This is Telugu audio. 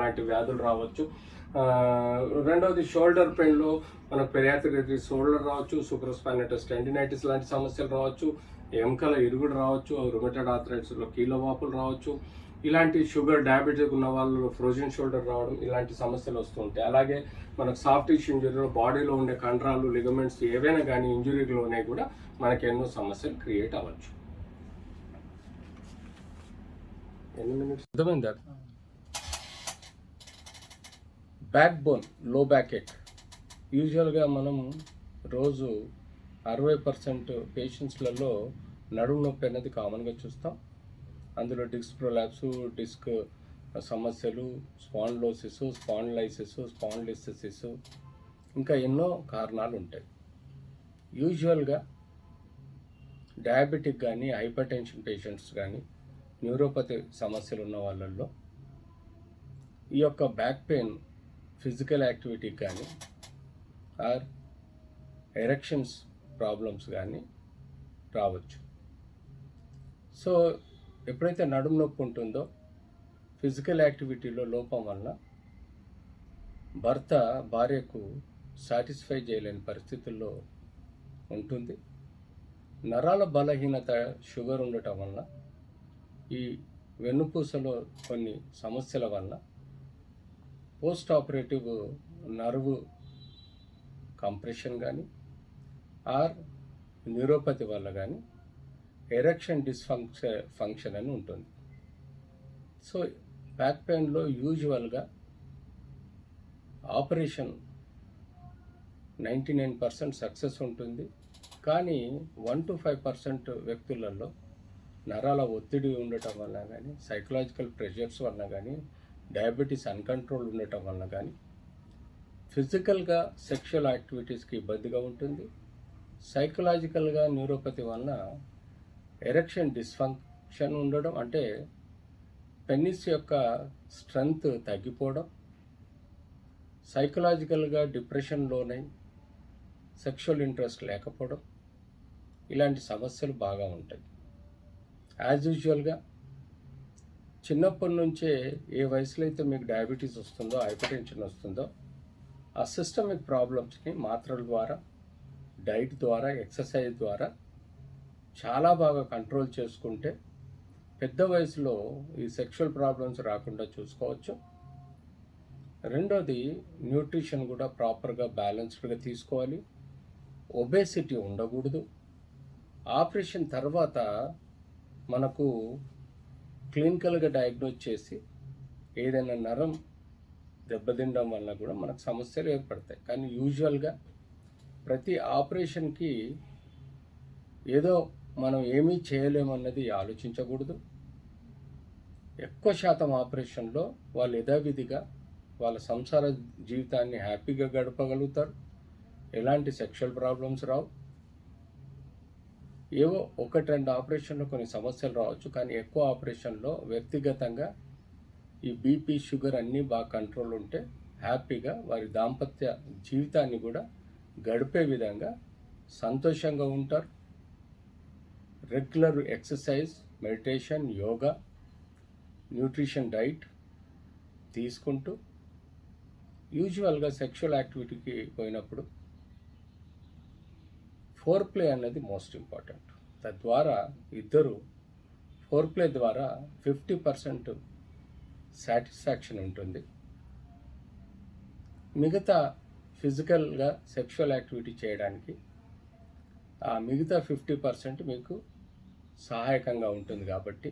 లాంటి వ్యాధులు రావచ్చు. రెండవది షోల్డర్ పెయిన్లో మనకు పెరియాథరైటిస్ షోల్డర్ రావచ్చు, సూపర్స్పైనటస్ టెండినైటిస్ లాంటి సమస్యలు రావచ్చు, ఎముకల ఇరుగుడు రావచ్చు, రుమటైడ్ ఆర్థరైటిస్లో కీళ్ళ వాపులు రావచ్చు. ఇలాంటి షుగర్ డయాబెటిక్ ఉన్న వాళ్ళు ఫ్రోజన్ షోల్డర్ రావడం, ఇలాంటి సమస్యలు వస్తూ ఉంటాయి. అలాగే మనకు సాఫ్ట్ టిష్యూ ఇంజరీలో బాడీలో ఉండే కండరాలు, లిగమెంట్స్ ఏవైనా కానీ ఇంజరీలోనే కూడా మనకి ఎన్నో సమస్యలు క్రియేట్ అవ్వచ్చు. ఎన్ని మినిట్స్ అర్థమైందా? బ్యాక్ బోన్, లో బ్యాక్ ఏక్. యూజువల్గా మనం రోజు 60% పేషెంట్స్లలో నడుము నొప్పి అనేది కామన్గా చూస్తాం. అందులో డిస్క్ ప్రొలాప్స్, డిస్క్ సమస్యలు, స్పాండిలోసిస్, స్పాండిలైసిస్, స్పాండిలిసిస్, ఇంకా ఎన్నో కారణాలు ఉంటాయి. యూజువల్గా డయాబెటిక్ కానీ, హైపర్ టెన్షన్ పేషెంట్స్ కానీ, న్యూరోపతి సమస్యలు ఉన్న వాళ్ళల్లో ఈ యొక్క బ్యాక్ పెయిన్ ఫిజికల్ యాక్టివిటీకి కానీ ఆర్ ఎరెక్షన్స్ ప్రాబ్లమ్స్ కానీ రావచ్చు. సో ఎప్పుడైతే నడుము నొప్పి ఉంటుందో ఫిజికల్ యాక్టివిటీలో లోపం వల్ల భర్త భార్యకు సాటిస్ఫై చేయలేని పరిస్థితుల్లో ఉంటుంది. నరాల బలహీనత, షుగర్ ఉండటం వల్ల, ఈ వెన్నుపూసలో కొన్ని సమస్యల వల్ల పోస్ట్ ఆపరేటివ్ నర్వ్ కంప్రెషన్ కానీ ఆర్ న్యూరోపతి వల్ల కానీ ఎరెక్షన్ ఫంక్షన్ అని ఉంటుంది. సో బ్యాక్ పెయిన్లో యూజువల్గా ఆపరేషన్ 99% సక్సెస్ ఉంటుంది. కానీ 1 to 5% వ్యక్తులలో నరాల ఒత్తిడి ఉండటం వల్ల కానీ, సైకలాజికల్ ప్రెషర్స్ వల్ల కానీ, డయాబెటీస్ అన్కంట్రోల్ ఉండటం వల్ల కానీ ఫిజికల్గా సెక్షువల్ యాక్టివిటీస్కి ఇబ్బందిగా ఉంటుంది. సైకలాజికల్గా న్యూరోపతి వలన ఎరెక్షన్ డిస్ఫంక్షన్ ఉండడం, అంటే పెనిస్ యొక్క స్ట్రెంగ్త్ తగ్గిపోవడం, సైకలాజికల్గా డిప్రెషన్లోనై సెక్షువల్ ఇంట్రెస్ట్ లేకపోవడం, ఇలాంటి సమస్యలు బాగా ఉంటాయి. యాజ్ యూజువల్గా చిన్నప్పటి నుంచే ఏ వయసులో అయితే మీకు డయాబెటీస్ వస్తుందో, హైపర్ టెన్షన్ వస్తుందో, ఆ సిస్టమిక్ ప్రాబ్లమ్స్ని మాత్రల ద్వారా, డైట్ ద్వారా, ఎక్సర్సైజ్ ద్వారా చాలా బాగా కంట్రోల్ చేసుకుంటే పెద్ద వయసులో ఈ సెక్షువల్ ప్రాబ్లమ్స్ రాకుండా చూసుకోవచ్చు. రెండోది, న్యూట్రిషన్ కూడా ప్రాపర్గా బ్యాలెన్స్డ్గా తీసుకోవాలి. ఒబేసిటీ ఉండకూడదు. ఆపరేషన్ తర్వాత మనకు క్లినికల్గా డయాగ్నోజ్ చేసి ఏదైనా నరం దెబ్బతినడం వల్ల కూడా మనకు సమస్యలు ఏర్పడతాయి. కానీ యూజువల్గా ప్రతి ఆపరేషన్కి ఏదో మనం ఏమీ చేయలేమన్నది ఆలోచించకూడదు. ఎక్కువ శాతం ఆపరేషన్లో వాళ్ళు యథావిధిగా వాళ్ళ సంసార జీవితాన్ని హ్యాపీగా గడపగలుగుతారు. ఎలాంటి సెక్షువల్ ప్రాబ్లమ్స్ రావు. ఏవో 1-2 ఆపరేషన్లో కొన్ని సమస్యలు రావచ్చు, కానీ ఎక్కువ ఆపరేషన్లో వ్యక్తిగతంగా ఈ బీపీ, షుగర్ అన్నీ బాగా కంట్రోల్ ఉంటే హ్యాపీగా వారి దాంపత్య జీవితాన్ని కూడా గడిపే విధంగా సంతోషంగా ఉంటారు. Regular exercise, meditation, yoga, nutrition, diet తీసుకుంటూ యూజువల్గా సెక్షువల్ యాక్టివిటీకి పోయినప్పుడు ఫోర్ ప్లే అన్నది మోస్ట్ ఇంపార్టెంట్. తద్వారా ఇద్దరు ఫోర్ ప్లే ద్వారా 50% సాటిస్ఫాక్షన్ ఉంటుంది. మిగతా ఫిజికల్గా సెక్షువల్ యాక్టివిటీ చేయడానికి ఆ మిగతా 50% మీకు సహాయకంగా ఉంటుంది. కాబట్టి